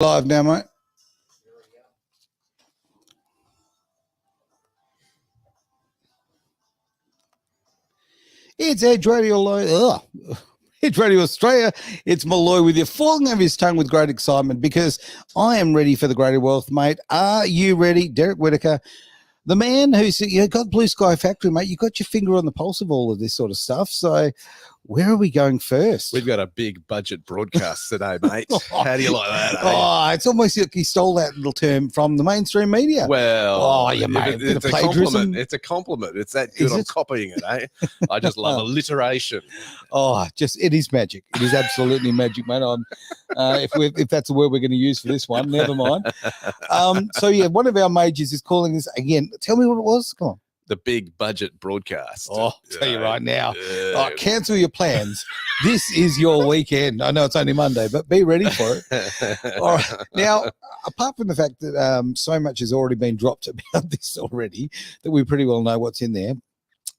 Live now, mate. It's Edge Radio. Edge Radio Australia. It's Malloy with you, falling over his tongue with great excitement because I am ready for the greater wealth, mate. Are you ready? Derek Whittaker, the man who's got Blue Sky Factory, mate. You got your finger on the pulse of all of this sort of stuff. So where are we going first? We've got a big budget broadcast today, mate. How do you like that? Oh, it's almost like he stole that little term from the mainstream media. Well, you mate, it's a compliment. It's a compliment. It's that good. I'm copying it, eh? I just love alliteration. Oh, it is magic. It is absolutely magic, mate. If that's the word we're going to use for this one, never mind. So yeah, one of our majors is calling this again. Tell me what it was. Come on. The big budget broadcast. Oh, I'll tell you right now. Cancel your plans. This is your weekend. I know it's only Monday, but be ready for it. All right. Now, apart from the fact that so much has already been dropped about this already, that we pretty well know what's in there.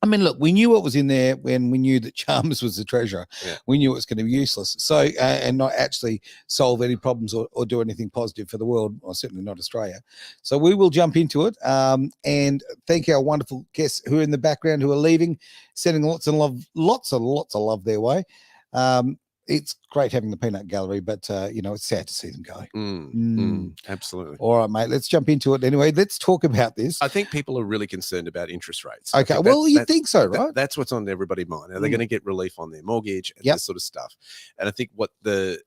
I mean, look, we knew what was in there when we knew that Chalmers was the treasurer. Yeah. We knew it was going to be useless. So, and not actually solve any problems or do anything positive for the world, or certainly not Australia. So we will jump into it and thank our wonderful guests who are in the background, who are leaving, sending lots and lots of love their way. It's great having the peanut gallery, but it's sad to see them go. Absolutely. All right, mate. Let's jump into it anyway. Let's talk about this. I think people are really concerned about interest rates. Okay. Well, you think so, right? That's what's on everybody's mind. Are they going to get relief on their mortgage and this sort of stuff? And I think what the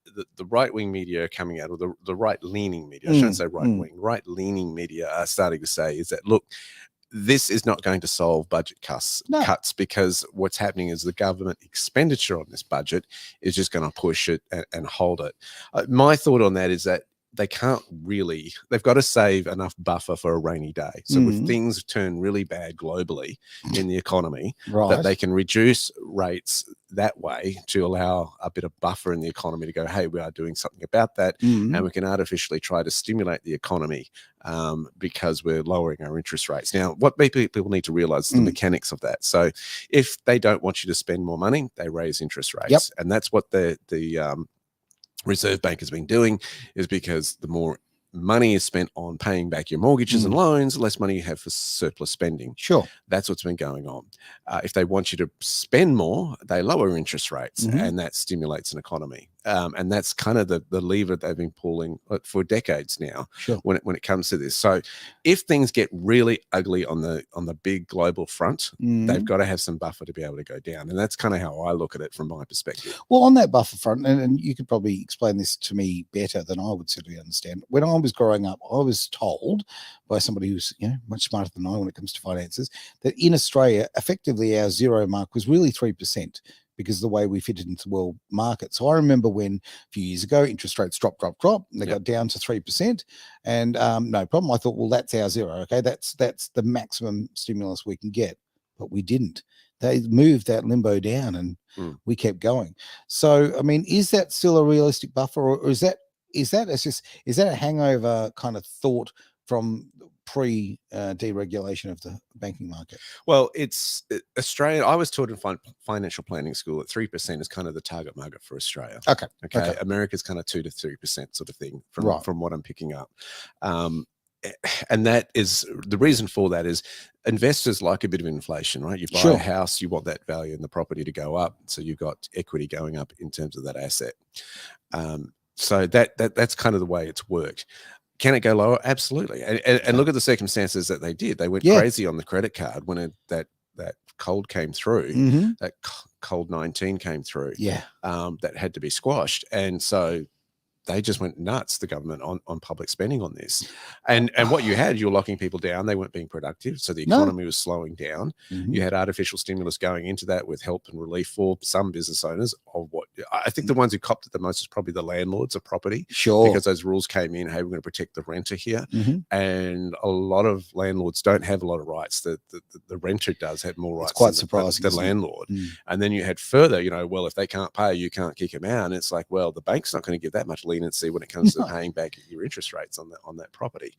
right wing media are coming out, or the right leaning media, I shouldn't say right wing, right leaning media are starting to say is that, look, this is not going to solve budget cuts because what's happening is the government expenditure on this budget is just going to push it and hold it. My thought on that is that they've got to save enough buffer for a rainy day. So if things turn really bad globally in the economy, that they can reduce rates that way to allow a bit of buffer in the economy to go, hey, we are doing something about that. And we can artificially try to stimulate the economy because we're lowering our interest rates. Now, what people need to realize is the mechanics of that. So if they don't want you to spend more money, they raise interest rates. And that's what the Reserve Bank has been doing, is because the more money is spent on paying back your mortgages and loans, the less money you have for surplus spending. Sure. That's what's been going on. If they want you to spend more, they lower interest rates and that stimulates an economy. And that's kind of the lever they've been pulling for decades now when it comes to this. So if things get really ugly on the big global front, they've got to have some buffer to be able to go down. And that's kind of how I look at it from my perspective. Well, on that buffer front, and you could probably explain this to me better than I would certainly understand. When I was growing up, I was told by somebody who's much smarter than I when it comes to finances that in Australia, effectively our zero mark was really 3%. Because of the way we fitted into the world market. So I remember when a few years ago, interest rates dropped, and they got down to 3%, and no problem. I thought, well, that's our zero. Okay, that's the maximum stimulus we can get, but we didn't. They moved that limbo down, and we kept going. So, I mean, is that still a realistic buffer, or is that a hangover kind of thought from pre-deregulation of the banking market? Well, it's Australia. I was taught in financial planning school that 3% is kind of the target market for Australia. Okay. America's kind of 2 to 3% sort of thing from what I'm picking up. And that is the reason for that is investors like a bit of inflation, right? You buy a house, you want that value in the property to go up. So you've got equity going up in terms of that asset. So that's kind of the way it's worked. Can it go lower? Absolutely. And look at the circumstances that they did. They went crazy on the credit card when that cold came through, that cold 19 came through, that had to be squashed. And so they just went nuts, the government, on public spending on this. And what you had, you were locking people down. They weren't being productive. So the economy was slowing down. You had artificial stimulus going into that with help and relief for some business owners. Of what I think the ones who copped it the most is probably the landlords of property. Sure. Because those rules came in, hey, we're going to protect the renter here. And a lot of landlords don't have a lot of rights. The renter does have more rights. It's quite surprising. The landlord. And then you had further, well, if they can't pay, you can't kick them out. And it's like, well, the bank's not going to give that much leniency when it comes to paying back your interest rates on that property.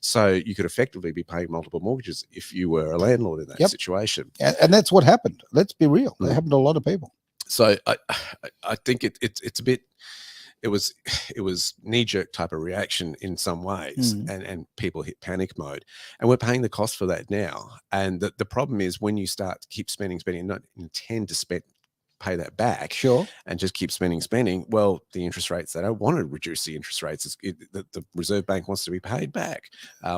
So you could effectively be paying multiple mortgages if you were a landlord in that situation. And that's what happened. Let's be real. That happened to a lot of people. So I think it's a bit it was knee-jerk type of reaction in some ways, and people hit panic mode, and we're paying the cost for that now. And the problem is when you start to keep spending and not intend to pay that back, Sure, and just keep spending, well, the interest rates, they don't want to reduce the interest rates. The Reserve Bank wants to be paid back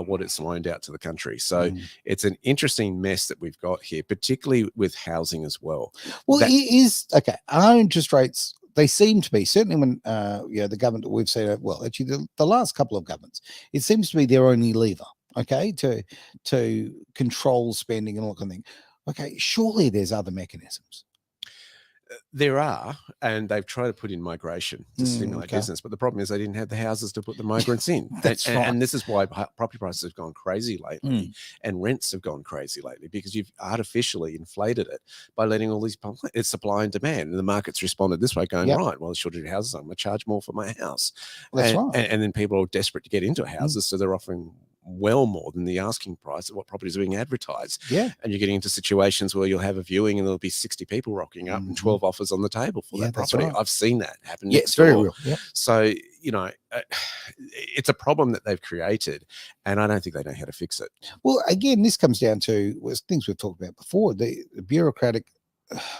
what it's loaned out to the country. So it's an interesting mess that we've got here, particularly with housing as well. Well, it is okay. Our interest rates, they seem to be, certainly when the government that we've seen, well, actually the last couple of governments, it seems to be their only lever, okay, to control spending and all that kind of thing. Okay, surely there's other mechanisms. There are, and they've tried to put in migration to stimulate business, but the problem is they didn't have the houses to put the migrants in. That's right. And this is why property prices have gone crazy lately, and rents have gone crazy lately, because you've artificially inflated it by letting all these it's supply and demand, and the market's responded this way, going, right, well, the shortage of houses, I'm going to charge more for my house. That's right. And then people are desperate to get into houses, so they're offering well more than the asking price of what properties are being advertised. Yeah. And you're getting into situations where you'll have a viewing and there'll be 60 people rocking up and 12 offers on the table for that property. Right. I've seen that happen. Yeah, it's very real. Yeah. So, it's a problem that they've created, and I don't think they know how to fix it. Well, again, this comes down to things we've talked about before, the bureaucratic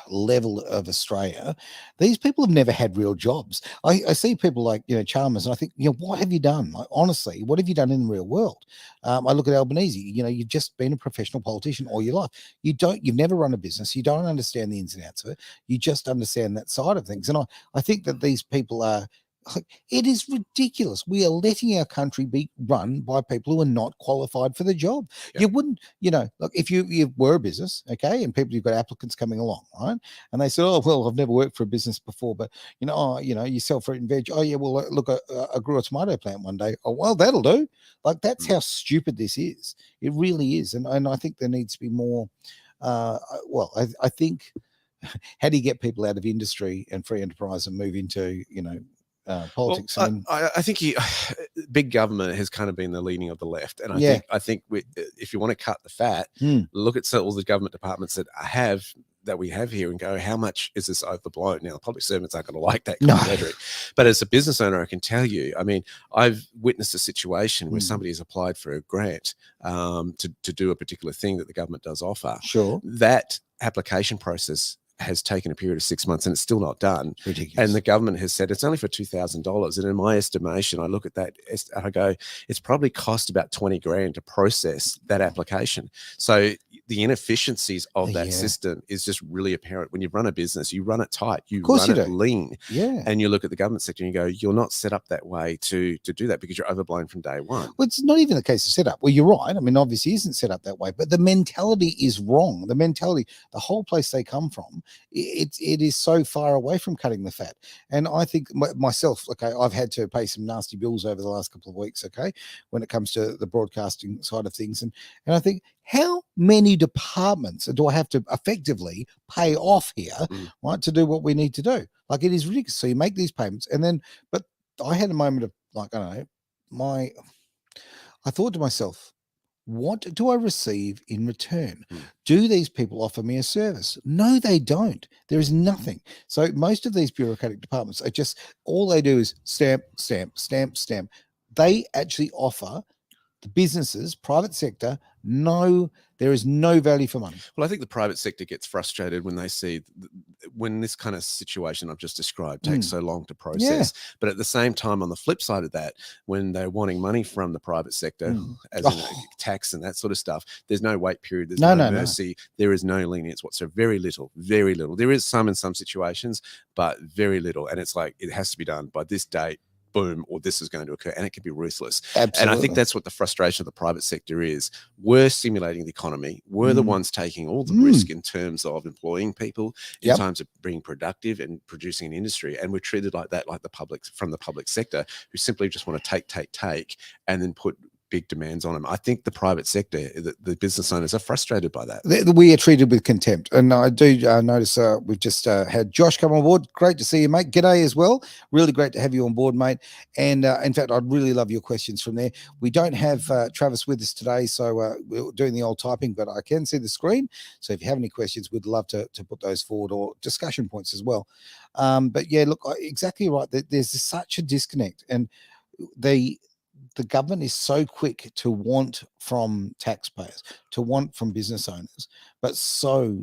level of Australia. These people have never had real jobs. I see people like Chalmers, and I think, what have you done? Like, honestly, what have you done in the real world? I look at Albanese. You've just been a professional politician all your life. You've never run a business. You don't understand the ins and outs of it. You just understand that side of things. And I think that these people are. It is ridiculous. We are letting our country be run by people who are not qualified for the job. Yep. You wouldn't, look, if you were a business, okay, and you've got applicants coming along, right? And they said, oh, well, I've never worked for a business before, but, you sell fruit and veg. Oh, yeah, well, look, I grew a tomato plant one day. Oh, well, that'll do. Like, that's how stupid this is. It really is. And I think there needs to be more, I think, how do you get people out of industry and free enterprise and move into, politics? Well, I think big government has kind of been the leaning of the left, and I think if you want to cut the fat, look at all the government departments that we have here and go, how much is this overblown? Now, the public servants aren't going to like that kind of rhetoric, but as a business owner, I can tell you, I mean, I've witnessed a situation where somebody has applied for a grant to do a particular thing that the government does offer. Sure. That application process has taken a period of 6 months and it's still not done. Ridiculous. And the government has said it's only for $2,000. And in my estimation, I look at that and I go, it's probably cost about 20 grand to process that application. So the inefficiencies of that system is just really apparent. When you run a business, you run it tight, you run it lean. Yeah. And you look at the government sector and you go, you're not set up that way to do that because you're overblown from day one. Well, it's not even the case of setup. Well, you're right. I mean, obviously, it isn't set up that way, but the mentality is wrong. The mentality, the whole place they come from, it is so far away from cutting the fat. And I think myself, okay, I've had to pay some nasty bills over the last couple of weeks, okay, when it comes to the broadcasting side of things. And I think, how many departments do I have to effectively pay off here, right, to do what we need to do? Like, it is ridiculous. So you make these payments, and then, but I had a moment of, like, I don't know, I thought to myself, what do I receive in return? Do these people offer me a service? No, they don't. There is nothing. So most of these bureaucratic departments are just, all they do is stamp, stamp, stamp, stamp. They actually offer the businesses, private sector, there is no value for money. Well, I think the private sector gets frustrated when they see when this kind of situation I've just described takes so long to process. Yeah. But at the same time, on the flip side of that, when they're wanting money from the private sector, as in tax and that sort of stuff, there's no wait period. There's no mercy. There is no lenience whatsoever. Very little, very little. There is some in some situations, but very little. And it's like, it has to be done by this date. Boom, or this is going to occur, and it can be ruthless. Absolutely. And I think that's what the frustration of the private sector is. We're stimulating the economy. We're the ones taking all the risk in terms of employing people, in terms of being productive and producing an industry. And we're treated like that, like the public, from the public sector, who simply just want to take, and then put big demands on them. I think the private sector, the business owners, are frustrated by that. We are treated with contempt. And I do notice we've just had Josh come on board. Great to see you, mate. G'day as well. Really great to have you on board, mate. And in fact, I'd really love your questions from there. We don't have Travis with us today, so we're doing the old typing, but I can see the screen. So if you have any questions, we'd love to put those forward, or discussion points as well. But yeah, look, exactly right. There's such a disconnect, and the government is so quick to want from taxpayers, to want from business owners, but so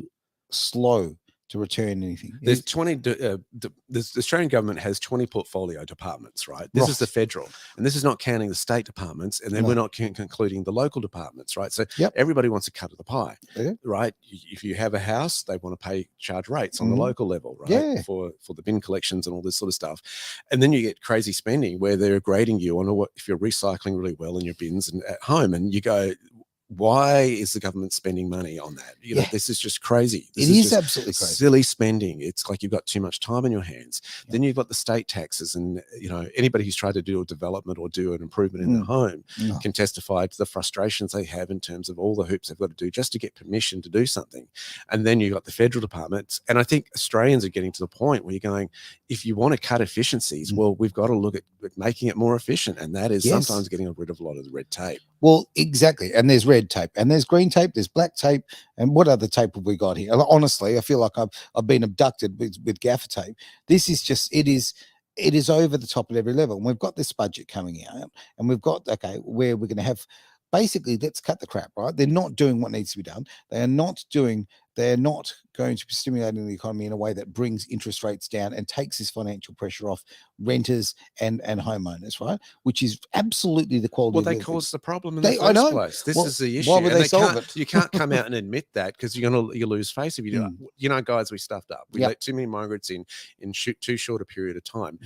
slow to return anything. There's 20. The Australian government has 20 portfolio departments, right? This is the federal, and this is not counting the state departments, and then we're not concluding the local departments, right? So everybody wants a cut of the pie, right? If you have a house, they want to charge rates on the local level, right? For the bin collections and all this sort of stuff, and then you get crazy spending where they're grading you on if you're recycling really well in your bins and at home, and you go, why is the government spending money on that? You know, this is just crazy. It is absolutely crazy. Silly spending. It's like you've got too much time in your hands. Then you've got the state taxes, and anybody who's tried to do a development or do an improvement in their home can testify to the frustrations they have in terms of all the hoops they've got to do just to get permission to do something. And then you've got the federal departments. And I think Australians are getting to the point where you're going, if you want to cut efficiencies, well, we've got to look at making it more efficient. And that is sometimes getting rid of a lot of the red tape. Well, exactly. And there's red tape, and there's green tape, there's black tape, and what other tape have we got here? Honestly, I feel like I've been abducted with gaffer tape. This is just, it is over the top at every level. And we've got this budget coming out, and we've got, where we're going to have, basically, let's cut the crap, right? They're not doing what needs to be done. They're not going to be stimulating the economy in a way that brings interest rates down and takes this financial pressure off renters and homeowners, right? Which is absolutely the quality. Well, they caused the problem in the first place. This is the issue. Why would they solve it? You can't come out and admit that, because you lose face if you do. You know, guys, we stuffed up. We let too many migrants in too short a period of time.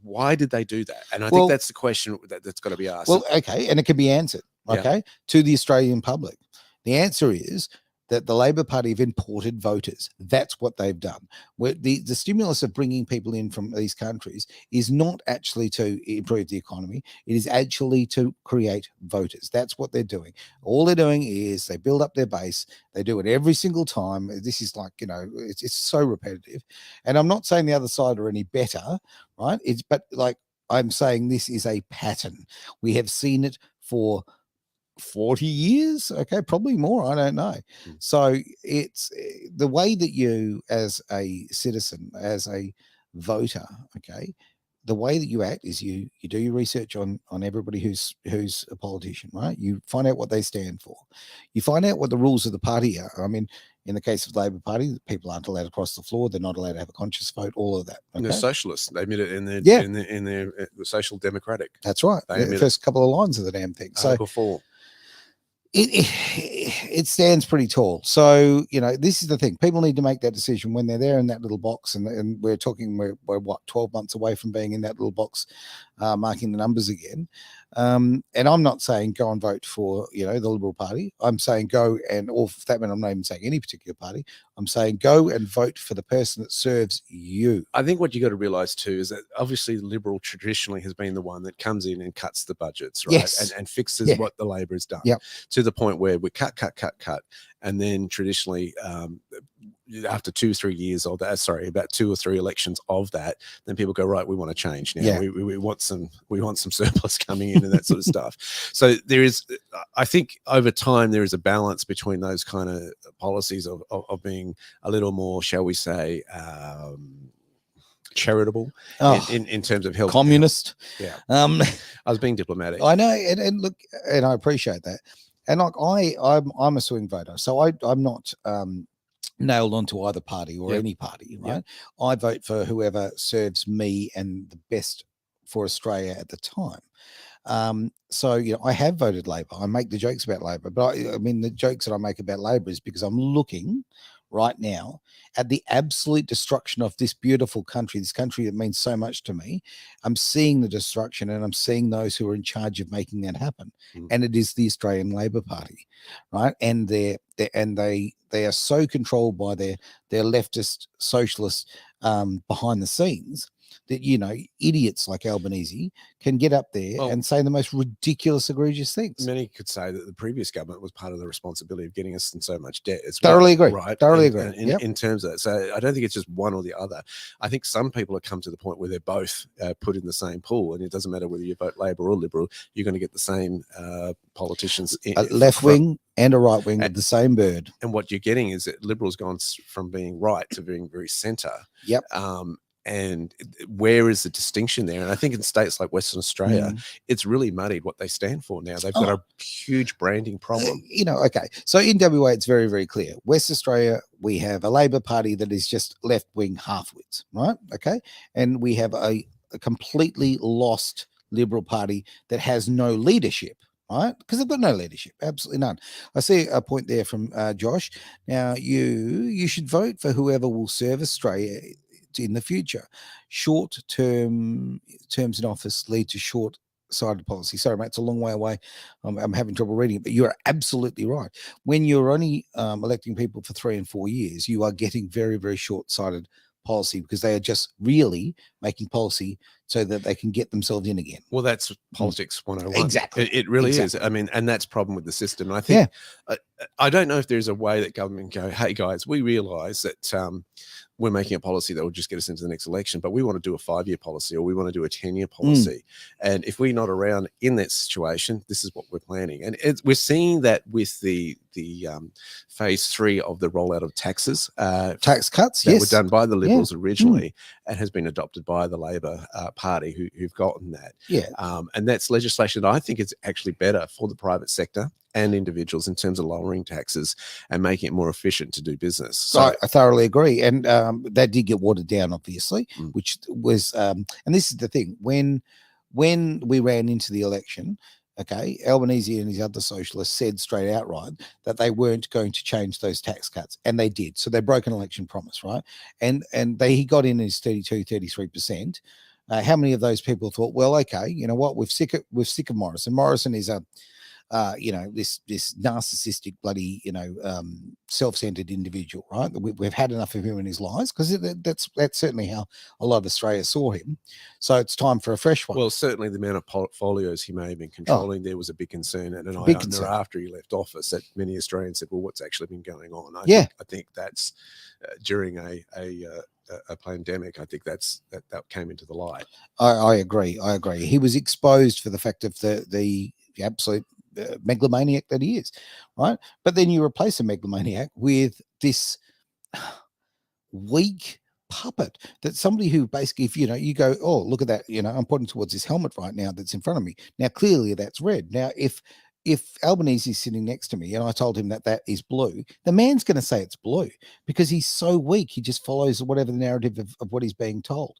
Why did they do that? And I think that's the question that's got to be asked. Well, okay, and it can be answered, to the Australian public. The answer is that the Labor Party have imported voters. That's what they've done. Where the stimulus of bringing people in from these countries is not actually to improve the economy. It is actually to create voters. That's what they're doing. All they're doing is they build up their base. They do it every single time. This is like, it's so repetitive. And I'm not saying the other side are any better, right? But like I'm saying, this is a pattern. We have seen it for 40 years, probably more, I don't know. So it's the way that you, as a citizen, as a voter, the way that you act is you do your research on everybody who's a politician, right? You find out what they stand for. You find out what the rules of the party are. I mean, in the case of the Labor Party, people aren't allowed to cross the floor. They're not allowed to have a conscious vote, all of that. And they're socialists. They admit it in their social democratic. That's right. The first couple of lines of the damn thing. Article 4. It stands pretty tall. So, this is the thing. People need to make that decision when they're there in that little box. And we're what, 12 months away from being in that little box, marking the numbers again. And I'm not saying go and vote for, the Liberal Party. I'm saying or for that matter, I'm not even saying any particular party. I'm saying go and vote for the person that serves you. I think what you got to realize too is that obviously the Liberal traditionally has been the one that comes in and cuts the budgets, right? Yes. And fixes what the Labor has done to the point where we cut. And then traditionally, after 2-3 years of that, about 2 or 3 elections of that, then people go, right, we want to change now. We want some surplus coming in and that sort of stuff. So there is, I think over time, there is a balance between those kind of policies of being a little more, shall we say, charitable in terms of help. Communist. I was being diplomatic. I know, and look, and I appreciate that. And like I'm a swing voter, so I'm not nailed onto either party or any party, right? I vote for whoever serves me and the best for Australia at the time. So I have voted Labor. I make the jokes about Labor, but I mean the jokes that I make about Labor is because I'm looking right now at the absolute destruction of this beautiful country, this country that means so much to me. I'm seeing the destruction, and I'm seeing those who are in charge of making that happen. And it is the Australian Labor Party, right? And they are so controlled by their leftist socialists behind the scenes that, you know, idiots like Albanese can get up there and say the most ridiculous, egregious things. Many could say that the previous government was part of the responsibility of getting us in so much debt as Thoroughly well, agree. right? Thoroughly agree. In terms of that. So I don't think it's just one or the other. I think some people have come to the point where they're both put in the same pool, and it doesn't matter whether you vote Labor or Liberal, you're going to get the same politicians. A left wing and a right wing with the same bird. And what you're getting is that Liberals gone from being right to being very centre. Yep. And where is the distinction there? And I think in states like Western Australia, it's really muddied what they stand for now. They've got a huge branding problem. You know, okay. So in WA, it's very, very clear. West Australia, we have a Labor Party that is just left-wing half-wits, right? Okay. And we have a completely lost Liberal Party that has no leadership, right? Because they've got no leadership, absolutely none. I see a point there from Josh. Now, you should vote for whoever will serve Australia in the future. Short-term terms in office lead to short-sighted policy. Sorry, mate, it's a long way away. I'm having trouble reading it, but you're absolutely right. When you're only electing people for 3 and 4 years, you are getting very, very short-sighted policy because they are just really making policy so that they can get themselves in again. Well, that's politics 101. Exactly. It really is. I mean, and that's problem with the system. And I think, I don't know if there's a way that government can go, hey guys, we realize that we're making a policy that will just get us into the next election, but we want to do a 5-year policy or we want to do a 10-year policy. And if we're not around in that situation, this is what we're planning. And we're seeing that with the phase 3 of the rollout of taxes. Tax cuts, that were done by the Liberals originally and has been adopted by the Labor Party who've gotten that. And that's legislation that I think is actually better for the private sector and individuals in terms of lowering taxes and making it more efficient to do business. So I thoroughly agree. And that did get watered down, obviously, which was, and this is the thing, when we ran into the election, okay, Albanese and his other socialists said straight outright that they weren't going to change those tax cuts, and they did. So they broke an election promise, right? And he got in his 33%. How many of those people thought, well, okay, you know what, we're sick of Morrison. Morrison is a you know, this narcissistic, bloody, you know, self-centered individual, right? We've had enough of him in his lives, because that's certainly how a lot of Australia saw him. So it's time for a fresh one. Well, certainly the amount of portfolios he may have been controlling there was a big concern, and I know after he left office that many Australians said, well, what's actually been going on? I think that's during a pandemic. I think that came into the light. I agree. He was exposed for the fact of the absolute megalomaniac that he is, right? But then you replace a megalomaniac with this weak puppet, that somebody who basically, if you go, oh, look at that, I'm pointing towards this helmet right now that's in front of me. Now clearly that's red. Now if Albanese is sitting next to me and I told him that is blue, the man's going to say it's blue because he's so weak. He just follows whatever the narrative of what he's being told.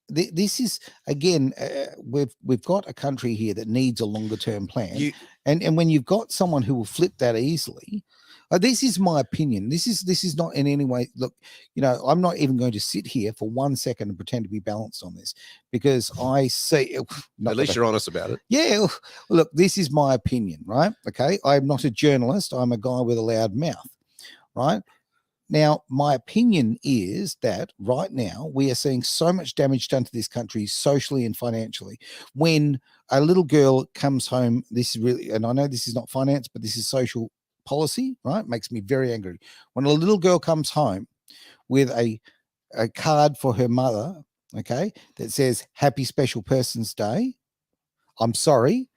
This is, again, we've got a country here that needs a longer term plan, and when you've got someone who will flip that easily, this is my opinion. This is not in any way. Look, I'm not even going to sit here for 1 second and pretend to be balanced on this, because I see. At least you're honest about it. Yeah. Look, this is my opinion, right? Okay, I'm not a journalist. I'm a guy with a loud mouth, right? Now, my opinion is that right now we are seeing so much damage done to this country socially and financially. When a little girl comes home, this is really, and I know this is not finance, but this is social policy, right? Makes me very angry. When a little girl comes home with a card for her mother, okay, that says Happy Special Persons Day, I'm sorry,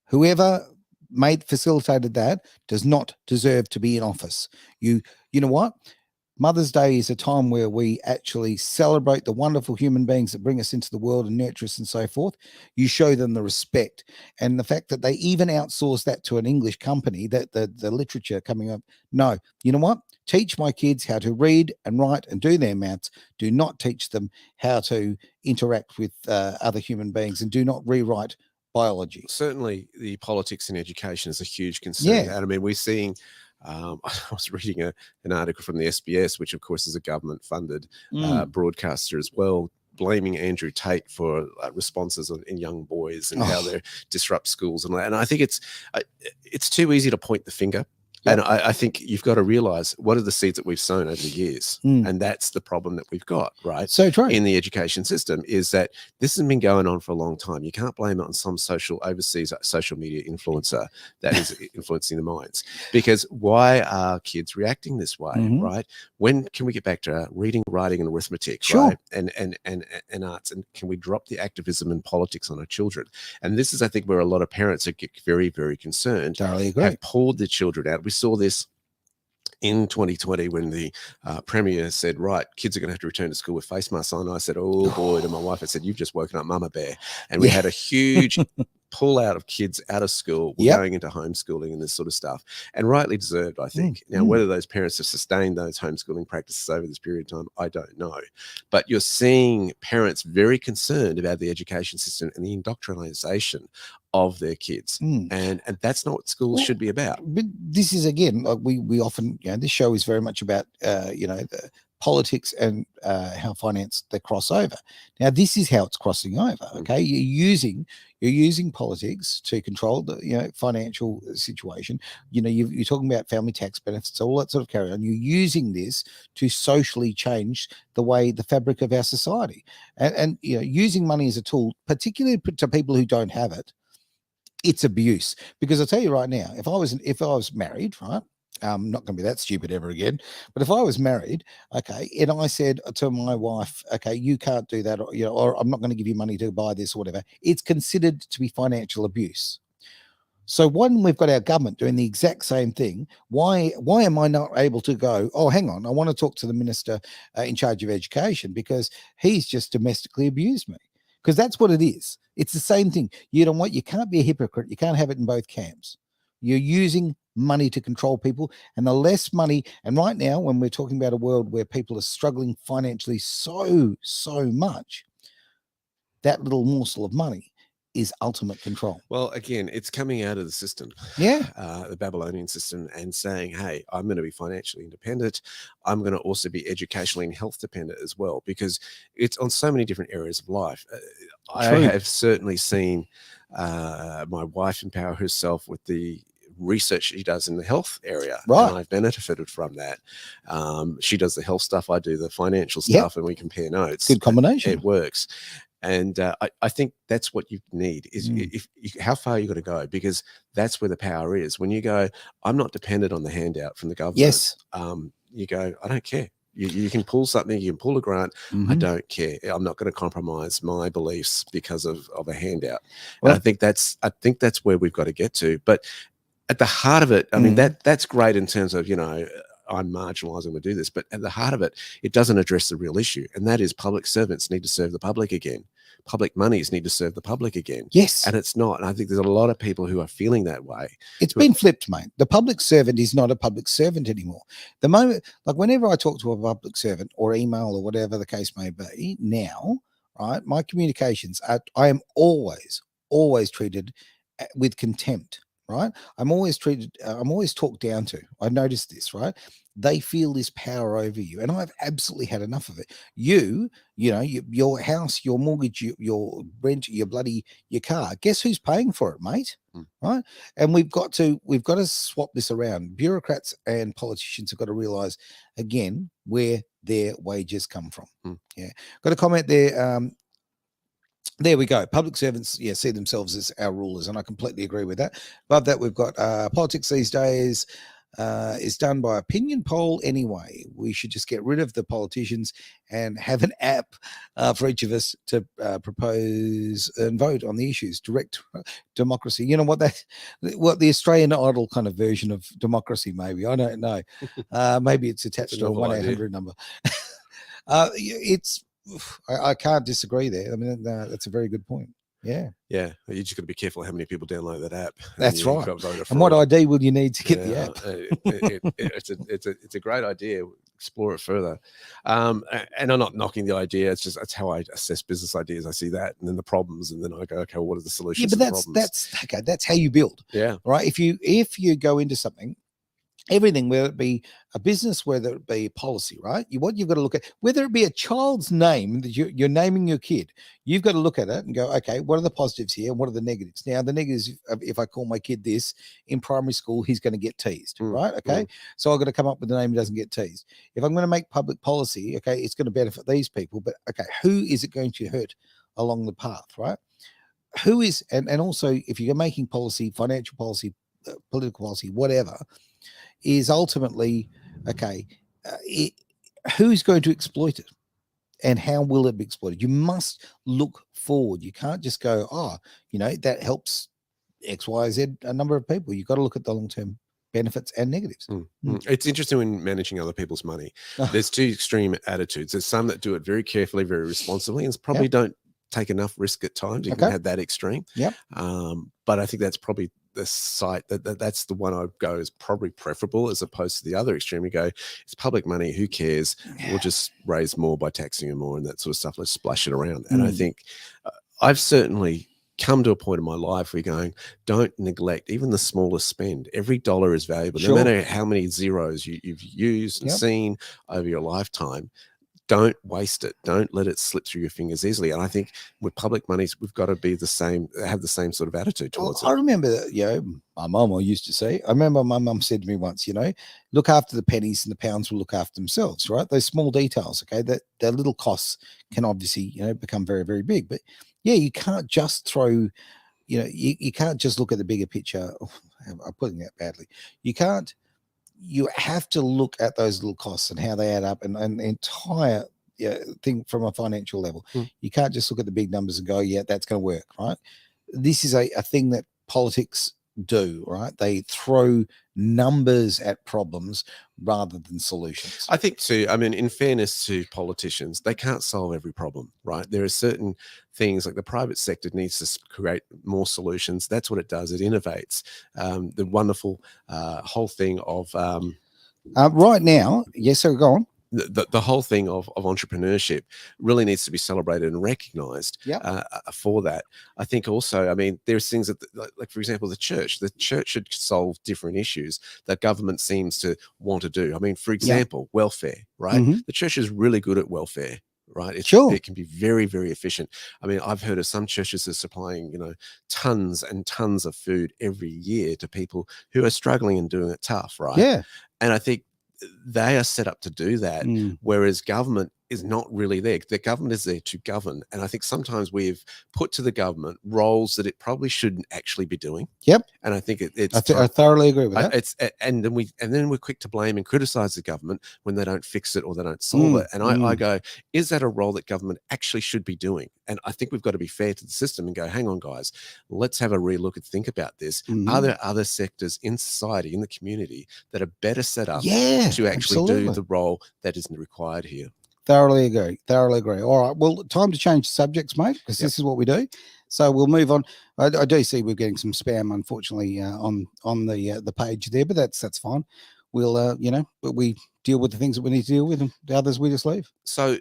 whoever facilitated that does not deserve to be in office. You know what? Mother's Day is a time where we actually celebrate the wonderful human beings that bring us into the world and nurture us and so forth. You show them the respect, and the fact that they even outsource that to an English company, that the literature coming up. No, you know what? Teach my kids how to read and write and do their maths. Do not teach them how to interact with other human beings, and do not rewrite biology. Certainly the politics in education is a huge concern. And I mean, we're seeing, I was reading an article from the SBS, which of course is a government funded broadcaster as well, blaming Andrew Tate for responses in young boys and how they disrupt schools. And I think it's too easy to point the finger. And I think you've got to realize what are the seeds that we've sown over the years. And that's the problem that we've got, right? So true. In the education system is that this has been going on for a long time. You can't blame it on some overseas social media influencer that is influencing the minds. Because why are kids reacting this way, right? When can we get back to reading, writing, and arithmetic, right? And arts? And can we drop the activism and politics on our children? And this is, I think, where a lot of parents are get very, very concerned. Totally agree. Have pulled their children out. We saw this in 2020 when the Premier said, right, kids are going to have to return to school with face masks on. I said, oh boy, to my wife, I said, you've just woken up Mama Bear. And we had a huge pull out of kids out of school, going into homeschooling and this sort of stuff, and rightly deserved, I think. Now, whether those parents have sustained those homeschooling practices over this period of time, I don't know. But you're seeing parents very concerned about the education system and the indoctrination of their kids, and that's not what schools should be about. But this is, again, like we often, this show is very much about the politics and how finance they cross over. Now, this is how it's crossing over. Okay, you're using politics to control the financial situation. You're talking about family tax benefits, all that sort of carry on. You're using this to socially change the fabric of our society, and using money as a tool, particularly to people who don't have it. It's abuse, because I'll tell you right now, if I was married, right, I'm not going to be that stupid ever again, but if I was married, okay, and I said to my wife, okay, you can't do that, or I'm not going to give you money to buy this or whatever, it's considered to be financial abuse. So when we've got our government doing the exact same thing, why am I not able to go, oh, hang on, I want to talk to the minister in charge of education because he's just domestically abused me? Because that's what it is. It's the same thing. You know what? You can't be a hypocrite. You can't have it in both camps. You're using money to control people, and the less money. And right now, when we're talking about a world where people are struggling financially so much, that little morsel of money is ultimate control. Well, again, it's coming out of the system, the Babylonian system, and saying, hey, I'm going to be financially independent. I'm going to also be educationally and health dependent as well, because it's on so many different areas of life. I have certainly seen my wife empower herself with the research she does in the health area, right? And I've benefited from that. She does the health stuff, I do the financial stuff, and we compare notes. Good combination. It works. And I think that's what you need is how far you got to go, because that's where the power is. When you go, I'm not dependent on the handout from the government. Yes. You go, I don't care. You can pull something, you can pull a grant. I don't care. I'm not going to compromise my beliefs because of a handout. Well, and I think that's where we've got to get to. But at the heart of it, I mean, that's great in terms of, I'm marginalising to do this, but at the heart of it, it doesn't address the real issue, and that is public servants need to serve the public again. Public monies need to serve the public again. Yes. And it's not. And I think there's a lot of people who are feeling that way. It's been flipped, mate. The public servant is not a public servant anymore. The moment, like whenever I talk to a public servant or email or whatever the case may be now, right, my communications I am always treated with contempt. Right, I'm always talked down to. I noticed this. Right, they feel this power over you, and I've absolutely had enough of it. Your house, your mortgage, your rent, your car. Guess who's paying for it, mate? Right, and we've got to swap this around. Bureaucrats and politicians have got to realize again where their wages come from. Yeah, got a comment there. There we go. Public servants, see themselves as our rulers, and I completely agree with that. Above that, we've got politics these days is done by opinion poll anyway. We should just get rid of the politicians and have an app for each of us to propose and vote on the issues. Direct democracy. You know what the Australian Idol kind of version of democracy, maybe. I don't know. Maybe it's attached to a 1-800 number. I can't disagree there. I mean, that's a very good point. Yeah. Yeah. You just got to be careful how many people download that app. That's right. And what ID will you need to get the app? It's a great idea. Explore it further. And I'm not knocking the idea. That's how I assess business ideas. I see that and then the problems, and then I go, okay, well, what are the solutions? Yeah, but that's how you build. Yeah. Right. If you go into something everything, whether it be a business, whether it be policy, right? What you've got to look at, whether it be a child's name that you're naming your kid, you've got to look at it and go, okay, what are the positives here and what are the negatives? Now, the negatives, if I call my kid this in primary school, he's going to get teased, right? Okay, so I've got to come up with a name that doesn't get teased. If I'm going to make public policy, okay, it's going to benefit these people, but okay, who is it going to hurt along the path, right? Who is, and also if you're making policy, financial policy, political policy, whatever, is ultimately, okay, who's going to exploit it and how will it be exploited? You must look forward. You can't just go, oh, that helps X, Y, Z, a number of people. You've got to look at the long-term benefits and negatives. It's interesting when managing other people's money. There's two extreme attitudes. There's some that do it very carefully, very responsibly, and probably don't take enough risk at times. You can have that extreme. But I think that's probably the site that's the one I'd go is probably preferable, as opposed to the other extreme. You go, it's public money, who cares? We'll just raise more by taxing them more and that sort of stuff. Let's splash it around. And I think I've certainly come to a point in my life where you're going, don't neglect even the smallest spend. Every dollar is valuable, no matter how many zeros you've used and seen over your lifetime. Don't waste it. Don't let it slip through your fingers easily. And I think with public monies, we've got to be have the same sort of attitude towards it. I remember, my mum used to say, my mum said to me once, look after the pennies and the pounds will look after themselves, right? Those small details, okay, that little costs can obviously, become very, very big. But you can't just throw, you can't just look at the bigger picture. Oh, I'm putting that badly. You have to look at those little costs and how they add up and the entire thing from a financial level. You can't just look at the big numbers and go, yeah, that's going to work, right? This is a thing that politics do, right? They throw numbers at problems rather than solutions. I think too, in fairness to politicians, they can't solve every problem, right? There are certain things like the private sector needs to create more solutions. That's what it does. It innovates. The wonderful whole thing of right now, yes, sir, go on. The whole thing of entrepreneurship really needs to be celebrated and recognized for that. I think also, there's things that, like for example, the church should solve different issues that government seems to want to do. For example, welfare, right? The church is really good at welfare. Right. It can be very, very efficient. I've heard of some churches that are supplying, tons and tons of food every year to people who are struggling and doing it tough. Right. Yeah. And I think they are set up to do that, whereas government is not really there. The government is there to govern. And I think sometimes we've put to the government roles that it probably shouldn't actually be doing. Yep. And I think I thoroughly agree with that. And then we're quick to blame and criticize the government when they don't fix it or they don't solve it. And I go, is that a role that government actually should be doing? And I think we've got to be fair to the system and go, hang on, guys, let's have a relook and think about this. Are there other sectors in society, in the community, that are better set up to actually do the role that is required here? Thoroughly agree. All right. Well, time to change subjects, mate, because this is what we do. So we'll move on. I do see we're getting some spam, unfortunately, on the page there, but that's fine. We'll, but we deal with the things that we need to deal with, and the others we just leave. So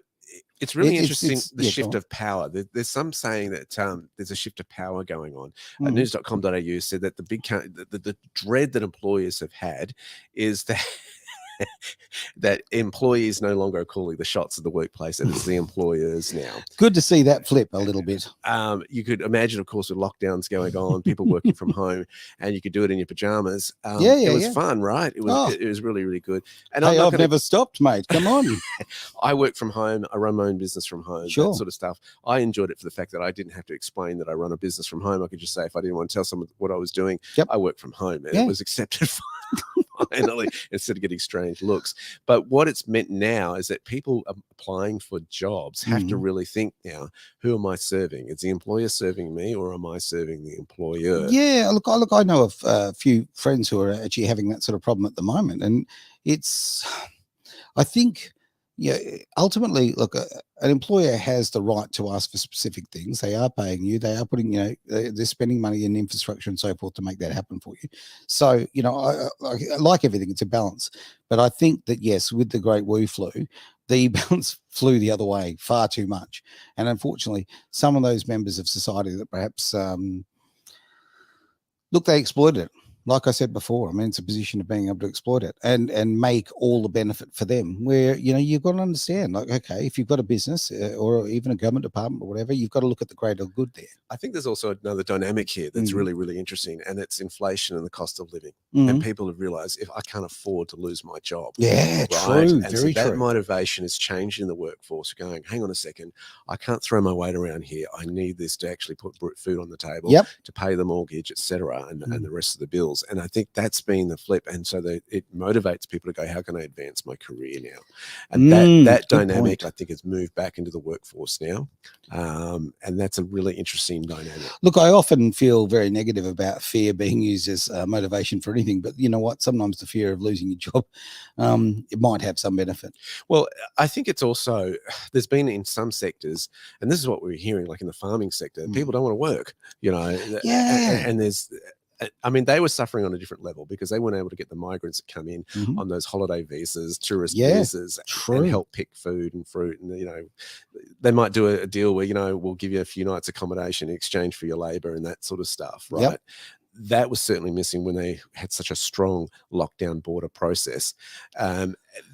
it's really interesting, the shift of power. There's some saying that there's a shift of power going on. News.com.au said that the dread that employers have had is that that employees no longer are calling the shots of the workplace, and it's the employers now. Good to see that flip a little bit. You could imagine, of course, with lockdowns going on, people working from home, and you could do it in your pajamas. It was fun, right? It was really, really good. And I've never stopped, mate. Come on. I work from home. I run my own business from home. That sort of stuff. I enjoyed it for the fact that I didn't have to explain that I run a business from home. I could just say, if I didn't want to tell someone what I was doing, I work from home, and it was accepted finally, instead of getting strange looks. But what it's meant now is that people applying for jobs have to really think now, who am I serving? Is the employer serving me, or am I serving the employer? Yeah, look, I know of a few friends who are actually having that sort of problem at the moment. And I think, ultimately, look, an employer has the right to ask for specific things. They are paying you. They are putting, they're spending money in infrastructure and so forth to make that happen for you. So, I like everything. It's a balance. But I think that, yes, with the Great Wu flu, the balance flew the other way far too much. And unfortunately, some of those members of society that perhaps, look, they exploited it. like I said before, I mean, it's a position of being able to exploit it and make all the benefit for them. Where you've got to understand, like, okay, if you've got a business or even a government department or whatever, you've got to look at the greater good there. I think there's also another dynamic here that's really, really interesting, and it's inflation and the cost of living. Mm-hmm. And people have realized, if I can't afford to lose my job, yeah, right? True, and very so that true. motivation is changed in the workforce. Going, hang on a second, I can't throw my weight around here. I need this to actually put food on the table, to pay the mortgage, etc., and the rest of the bills. And I think that's been the flip. And so it motivates people to go, how can I advance my career now? And that dynamic, I think, has moved back into the workforce now. And that's a really interesting dynamic. Look, I often feel very negative about fear being used as motivation for anything, but you know what? Sometimes the fear of losing your job, it might have some benefit. Well, I think it's also, there's been in some sectors, and this is what we're hearing, like in the farming sector, people don't want to work, and there's, I mean, they were suffering on a different level because they weren't able to get the migrants that come in on those holiday visas, tourist visas, and help pick food and fruit. And, they might do a deal where, we'll give you a few nights accommodation in exchange for your labor and that sort of stuff, right? Yep. That was certainly missing when they had such a strong lockdown border process.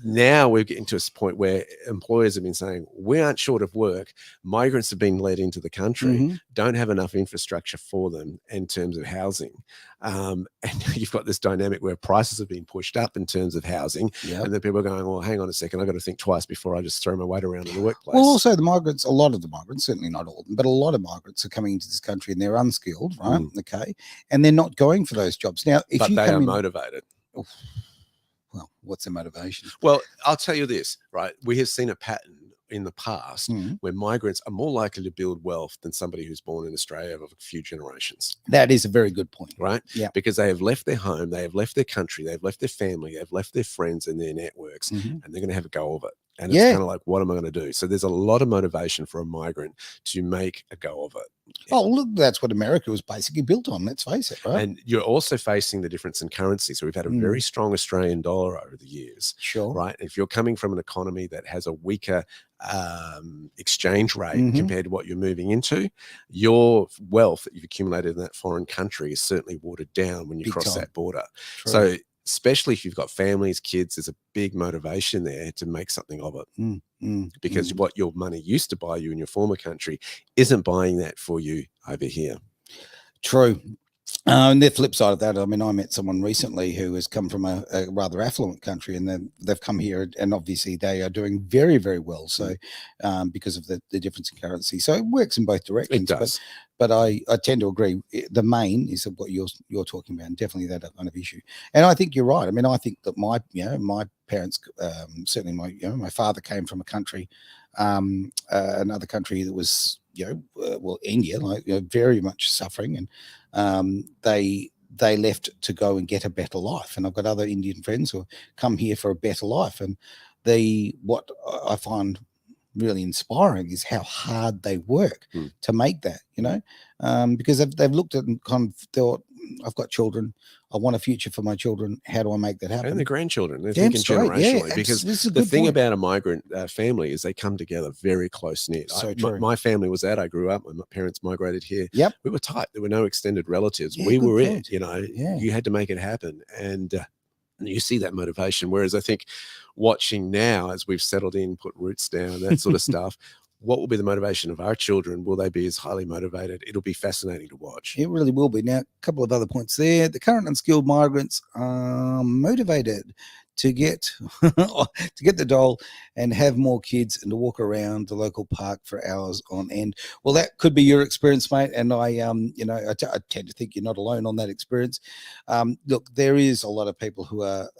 Now we're getting to a point where employers have been saying, we aren't short of work. Migrants have been let into the country, don't have enough infrastructure for them in terms of housing. And you've got this dynamic where prices have been pushed up in terms of housing. And then people are going, well, hang on a second, I've got to think twice before I just throw my weight around in the workplace. Well, also the migrants, a lot of the migrants, certainly not all of them, but a lot of migrants are coming into this country and they're unskilled, right? Okay. And they're not going for those jobs. Now, if they are motivated. Well, what's their motivation? Well, I'll tell you this, right? We have seen a pattern in the past where migrants are more likely to build wealth than somebody who's born in Australia of a few generations. That is a very good point. Right? Yeah. Because they have left their home, they have left their country, they've left their family, they've left their friends and their networks, and they're going to have a go of it. And it's kind of like, what am I going to do? So there's a lot of motivation for a migrant to make a go of it. Oh, look, that's what America was basically built on. Let's face it, right? And you're also facing the difference in currency. So we've had a very strong Australian dollar over the years. Sure. Right. If you're coming from an economy that has a weaker exchange rate compared to what you're moving into, your wealth that you've accumulated in that foreign country is certainly watered down when you cross that border. True. So especially if you've got families, kids, there's a big motivation there to make something of it. Because what your money used to buy you in your former country isn't buying that for you over here. True. And the flip side of that, I mean, I met someone recently who has come from a rather affluent country, and then they've come here, and obviously they are doing very, very well. So, because of the difference in currency, so it works in both directions. It does. But I tend to agree. The main is what you're talking about, and definitely that kind of issue. And I think you're right. I mean, I think that my parents, certainly my father came from a country, another country that was India, very much suffering, and they left to go and get a better life. And I've got other Indian friends who come here for a better life, and what I find really inspiring is how hard they work to make that, because they've looked at and kind of thought, I've got children, I want a future for my children, how do I make that happen? And the grandchildren, they're thinking generationally, because the thing about a migrant family is they come together very close knit. So my family was that. I grew up, my parents migrated here. We were tight. There were no extended relatives. Yeah, we were point. You had to make it happen. And you see that motivation. Whereas I think watching now, as we've settled in, put roots down, that sort of stuff, what will be the motivation of our children? Will they be as highly motivated? It'll be fascinating to watch. It really will be. Now, a couple of other points there. The current unskilled migrants are motivated to get the dole and have more kids and to walk around the local park for hours on end. Well, that could be your experience, mate. And I tend to think you're not alone on that experience. Look, there is a lot of people who are,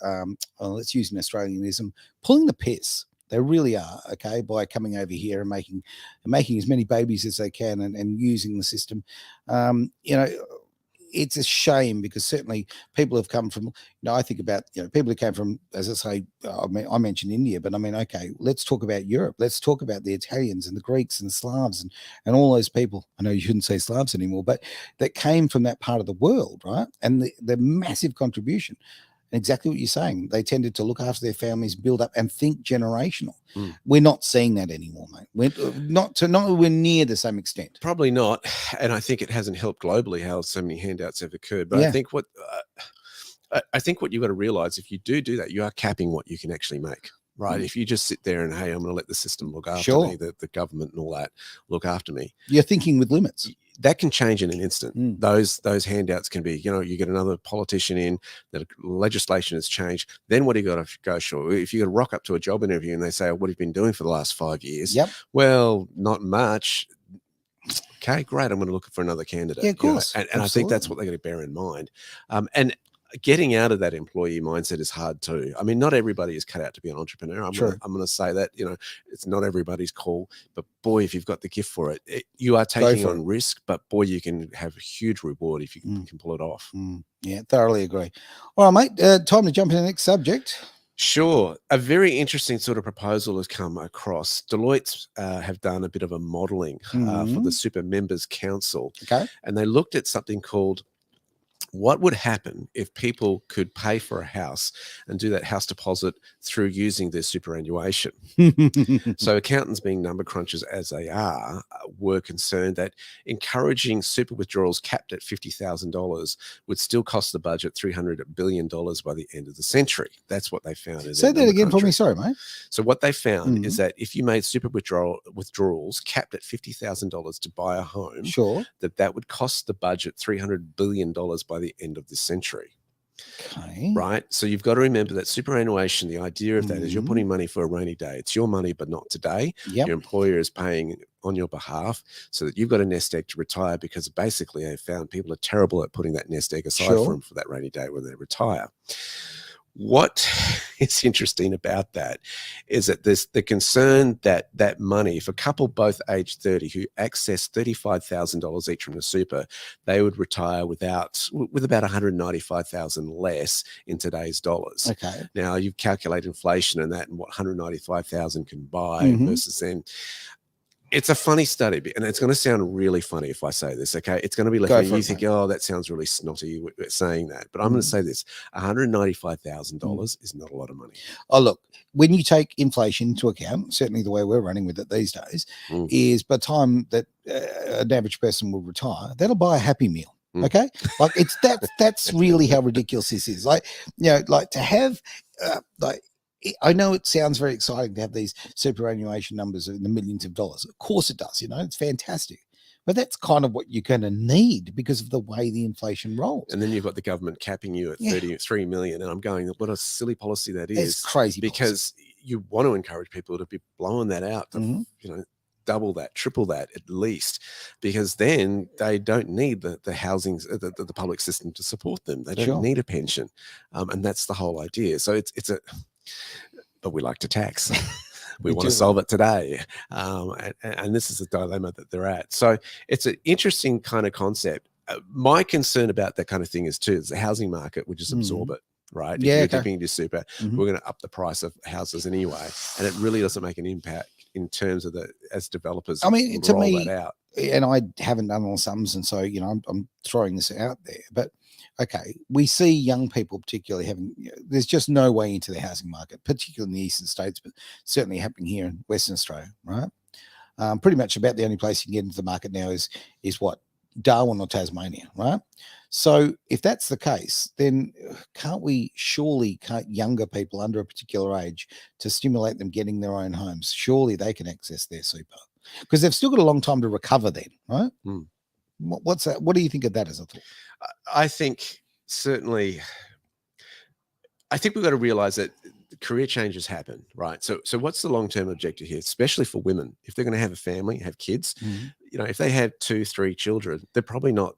let's use an Australianism, pulling the piss. They really are, okay, by coming over here and making as many babies as they can and using the system. It's a shame, because certainly people have come from, I think about, people who came from, as I say, I mentioned India, but I mean, okay, let's talk about Europe. Let's talk about the Italians and the Greeks and the Slavs and all those people. I know you shouldn't say Slavs anymore, but that came from that part of the world, right? And the massive contribution. Exactly what you're saying. They tended to look after their families, build up, and think generational. We're not seeing that anymore, mate. We're not near the same extent. Probably not. And I think it hasn't helped globally how so many handouts have occurred. But I think I think what you've got to realize, if you do that, you are capping what you can actually make. Right. Mm. If you just sit there and, hey, I'm going to let the system look after Sure. me, the government and all that look after me. You're thinking with limits. That can change in an instant. Mm. Those handouts can be, you get another politician in, that legislation has changed. Then what do you got to go? Sure. If you got to rock up to a job interview and they say, what have you been doing for the last 5 years? Yep. Well, not much. Okay, great. I'm going to look for another candidate. Yeah, of course. And I think that's what they're going to bear in mind. And getting out of that employee mindset is hard too. I mean, not everybody is cut out to be an entrepreneur. I'm going to say that, it's not everybody's call, but boy, if you've got the gift for it, you are taking on risk, but boy, you can have a huge reward if you can pull it off. Yeah, thoroughly agree. All right, mate, time to jump into the next subject. Sure. A very interesting sort of proposal has come across. Deloitte have done a bit of a modelling for the Super Members Council. Okay. And they looked at something called, what would happen if people could pay for a house and do that house deposit through using their superannuation? So accountants, being number crunchers as they are, were concerned that encouraging super withdrawals capped at $50,000 would still cost the budget $300 billion by the end of the century. That's what they found. Say that again for me. Sorry, mate. So what they found is that if you made super withdrawals capped at $50,000 to buy a home, sure, that would cost the budget $300 billion by the end of the century. Okay. Right. So you've got to remember that superannuation, the idea of that is you're putting money for a rainy day. It's your money, but not today. Yep. Your employer is paying on your behalf so that you've got a nest egg to retire, because basically they found people are terrible at putting that nest egg aside for them for that rainy day when they retire. What is interesting about that is that there's the concern that that money, if a couple both age 30 who access $35,000 each from the super, they would retire with about $195,000 less in today's dollars. Okay. Now you calculate inflation and that and what $195,000 can buy versus then. It's a funny study, and it's going to sound really funny if I say this, okay? It's going to be like you think, oh, that sounds really snotty saying that. But I'm going to say this, $195,000 is not a lot of money. Oh, look, when you take inflation into account, certainly the way we're running with it these days, is by the time that an average person will retire, that'll buy a Happy Meal. Okay, like that's really how ridiculous this is. Like, like to have I know it sounds very exciting to have these superannuation numbers in the millions of dollars. Of course it does, it's fantastic. But that's kind of what you're going to need because of the way the inflation rolls. And then you've got the government capping you at 33 million. And I'm going, what a silly policy that is. It's crazy. Because you want to encourage people to be blowing that out, to, double that, triple that at least, because then they don't need the housing, the public system to support them. They don't need a pension. And that's the whole idea. So but we like to tax. We want to solve it today. And this is the dilemma that they're at. So it's an interesting kind of concept. My concern about that kind of thing is the housing market would just absorb it, right? If you're dipping into super, we're going to up the price of houses anyway. And it really doesn't make an impact in terms of as developers roll that out. And I haven't done all sums, and so I'm throwing this out there, but okay, we see young people particularly having, there's just no way into the housing market, particularly in the eastern states, but certainly happening here in Western Australia, right? Pretty much about the only place you can get into the market now is what, Darwin or Tasmania, right? So if that's the case, then can't we surely cut younger people under a particular age to stimulate them getting their own homes? Surely they can access their super, because they've still got a long time to recover then, right? What's that? What do you think of that as a thought? I think certainly, I think we've got to realize that career changes happen, right? So what's the long-term objective here, especially for women? If they're going to have a family, have kids, if they have 2, 3 children, they're probably not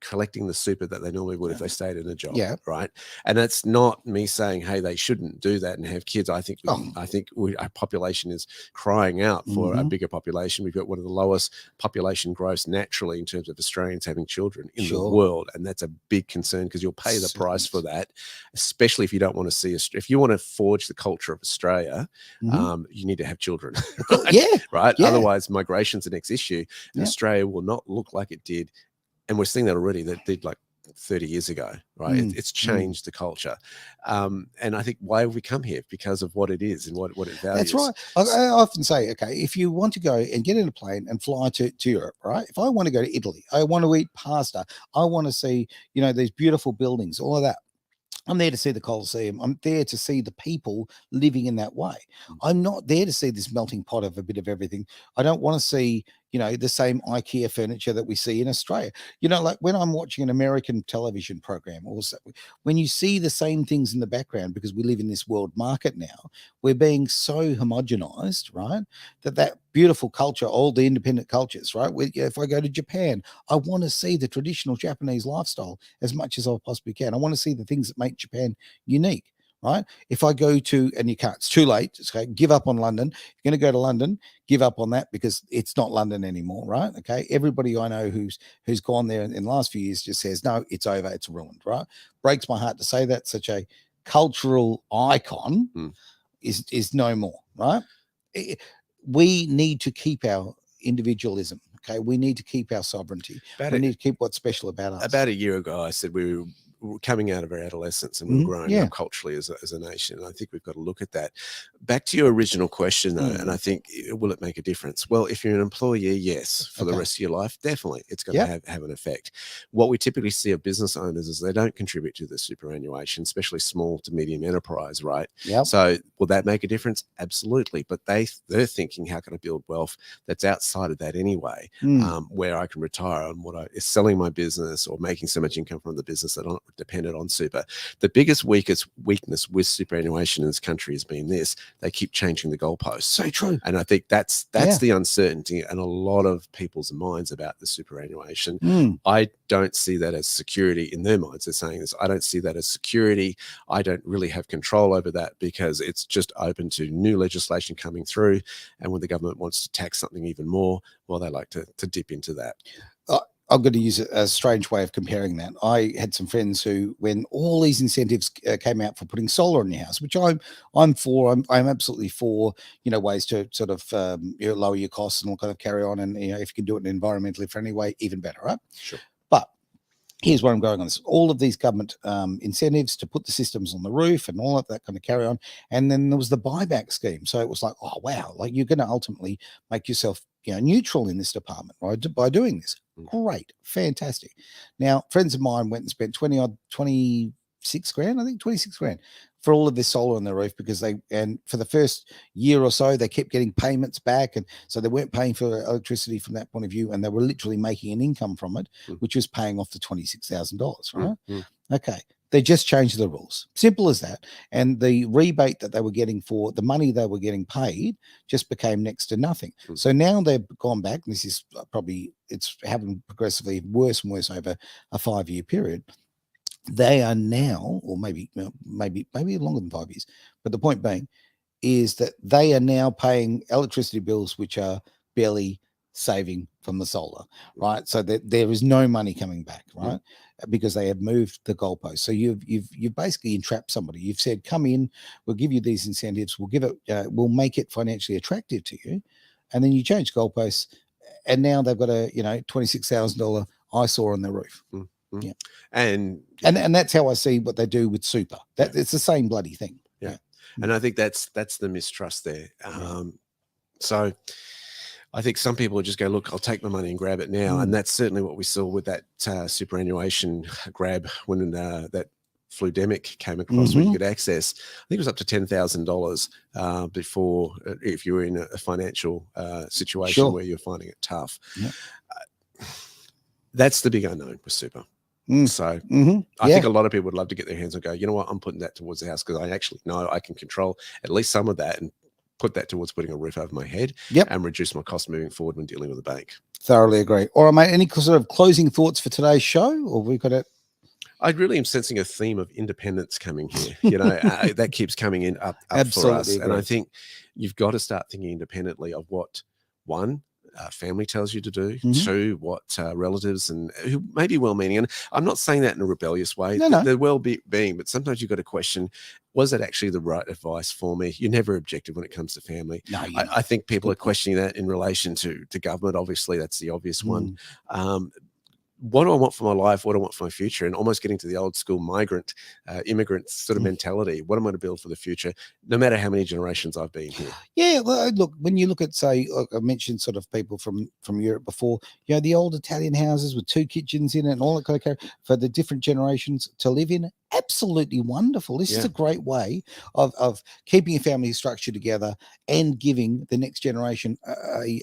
collecting the super that they normally would if they stayed in a job, right? And that's not me saying, hey, they shouldn't do that and have kids. I think our population is crying out for a bigger population. We've got one of the lowest population growths naturally in terms of Australians having children in the world, and that's a big concern because you'll pay the price for that, especially if you don't want to see if you want to forge the culture of Australia, you need to have children, right? Otherwise, migration's the next issue, and Australia will not look like it did. And we're seeing that already, that did like 30 years ago, right? It's changed the culture. And I think why have we come here? Because of what it is and what it values. That's right. I often say, okay, if you want to go and get in a plane and fly to Europe, right? If I want to go to Italy, I want to eat pasta, I want to see, these beautiful buildings, all of that. I'm there to see the Colosseum. I'm there to see the people living in that way. I'm not there to see this melting pot of a bit of everything. I don't want to see, the same IKEA furniture that we see in Australia. Like when I'm watching an American television program, also when you see the same things in the background, because we live in this world market now, we're being so homogenized, right? That beautiful culture, all the independent cultures, right? If I go to Japan, I want to see the traditional Japanese lifestyle as much as I possibly can. I want to see the things that make Japan unique, right? If I go to, and you can't, it's too late, okay, give up on London. If you're going to go to London, give up on that, because it's not London anymore, right? Okay, everybody I know who's gone there in the last few years just says, no, it's over, it's ruined, right? Breaks my heart to say that such a cultural icon is no more, right? We need to keep our individualism. Okay, we need to keep our sovereignty. We need to keep what's special about us. About a year ago, I said we were coming out of our adolescence and we were growing up culturally as a nation. And I think we've got to look at that. Back to your original question, though, and I think, will it make a difference? Well, if you're an employee, yes. For the rest of your life, definitely, it's going to have an effect. What we typically see of business owners is they don't contribute to the superannuation, especially small to medium enterprise, right? Yep. So will that make a difference? Absolutely. But they're thinking, how can I build wealth that's outside of that anyway, where I can retire on what is selling my business or making so much income from the business that I'm not dependent on super. The biggest weakness with superannuation in this country has been this: they keep changing the goalposts. So true. And I think that's the uncertainty and a lot of people's minds about the superannuation. I don't see that as security in their minds. They're saying this: I don't see that as security. I don't really have control over that, because it's just open to new legislation coming through. And when the government wants to tax something even more, well, they like to dip into that. I'm going to use a strange way of comparing that. I had some friends who, when all these incentives came out for putting solar in your house, which I'm for, I'm absolutely for, ways to sort of lower your costs and all kind of carry on. And, if you can do it in an environmentally friendly way, even better, right? Sure. But here's where I'm going on this. All of these government incentives to put the systems on the roof and all of that kind of carry on. And then there was the buyback scheme. So it was like, oh, wow, like you're going to ultimately make yourself neutral in this department, right, by doing this. Great, fantastic. Now, friends of mine went and spent 26 grand, I think 26 grand for all of this solar on their roof, because for the first year or so, they kept getting payments back. And so they weren't paying for electricity from that point of view. And they were literally making an income from it, which was paying off the $26,000, right? Okay. They just changed the rules. Simple as that. And the rebate that they were getting for the money they were getting paid just became next to nothing. So now they've gone back, and this is it's happened progressively worse and worse over a 5-year period. They are now, or maybe longer than 5 years, but the point being is that they are now paying electricity bills which are barely saving from the solar, right? So that there is no money coming back, right? Because they have moved the goalpost. So you've basically entrapped somebody. You've said, come in, we'll give you these incentives, we'll make it financially attractive to you, and then you change goalposts, and now they've got a $26,000 eyesore on their roof. Yeah, and that's how I see what they do with super. It's the same bloody thing. Yeah. And I think that's the mistrust there. So I think some people just go, look, I'll take my money and grab it now. And that's certainly what we saw with that superannuation grab when that fludemic came across, where you could access, I think it was up to $10,000 before, if you were in a financial situation where you're finding it tough. That's the big unknown with super. So I think a lot of people would love to get their hands on, go, you know what, I'm putting that towards the house, because I actually know I can control at least some of that and put that towards putting a roof over my head and reduce my costs moving forward when dealing with a bank. Thoroughly agree. All right, mate, any sort of closing thoughts for today's show, or we've got it? I really am sensing a theme of independence coming here. That keeps coming in up for us. Agree. And I think you've got to start thinking independently of what, one, family tells you to do, two, what relatives and who may be well-meaning. And I'm not saying that in a rebellious way. No. They're well-being, but sometimes you've got to question, was that actually the right advice for me? You're never objective when it comes to family. No, I think people are questioning that in relation to government. Obviously, that's the obvious one. What do I want for my life? What do I want for my future? And almost getting to the old school immigrant sort of mentality. What am I going to build for the future, no matter how many generations I've been here? Yeah, well, look, when you look at, say, like I mentioned sort of people from Europe before, the old Italian houses with 2 kitchens in it and all that kind of for the different generations to live in, absolutely wonderful. This is Yeah. a great way of keeping a family structure together and giving the next generation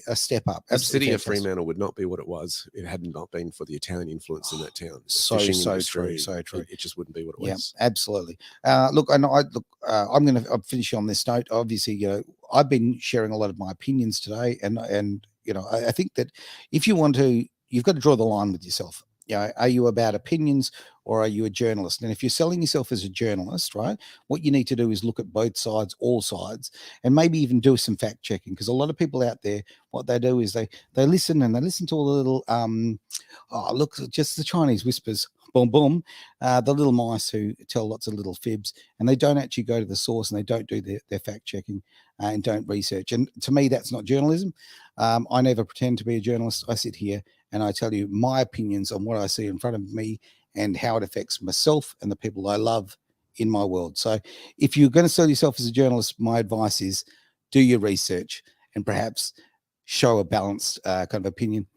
a step up. The Absolutely city of fantastic. Fremantle would not be what it was. It had not been for the Italian influence in that town. The So fishing true, industry, so true. It just wouldn't be what it Yeah, was. absolutely. Look, I'm going to finish on this note. Obviously, I've been sharing a lot of my opinions today, and I think that if you want to, you've got to draw the line with yourself. Are you about opinions or are you a journalist? And if you're selling yourself as a journalist, right, what you need to do is look at both sides, all sides, and maybe even do some fact checking, because a lot of people out there, what they do is they listen, and they listen to all the little look, just the Chinese whispers, boom boom, the little mice who tell lots of little fibs, and they don't actually go to the source, and they don't do their fact checking, and don't research. And to me, that's not journalism. I never pretend to be a journalist. I sit here and I tell you my opinions on what I see in front of me and how it affects myself and the people I love in my world. So if you're going to sell yourself as a journalist, my advice is do your research and perhaps show a balanced kind of opinion,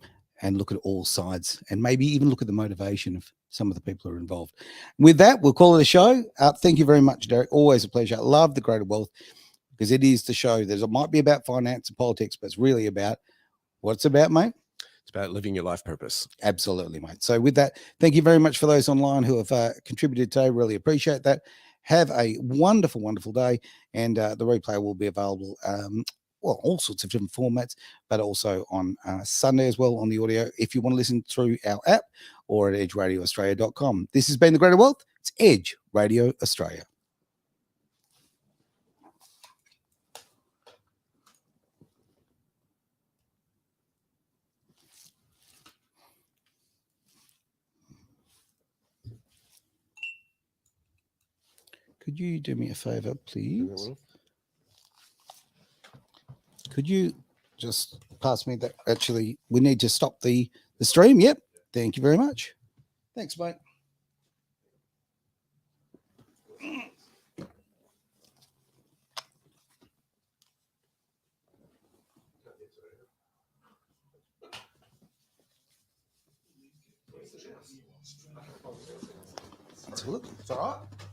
and look at all sides, and maybe even look at the motivation of some of the people who are involved. With that, we'll call it a show. Thank you very much, Derek. Always a pleasure. I love the Greater Wealth, because it is the show. It might be about finance and politics, but it's really about what it's about, mate. It's about living your life purpose. Absolutely, mate. So with that, thank you very much for those online who have contributed today. Really appreciate that. Have a wonderful, wonderful day. And the replay will be available, all sorts of different formats, but also on Sunday as well on the audio, if you want to listen through our app or at edgeradioaustralia.com. This has been The Greater Wealth. It's Edge Radio Australia. Could you do me a favor, please? Could you just pass me that? Actually, we need to stop the stream. Yep. Thank you very much. Thanks, mate. Let's have a look. It's all right.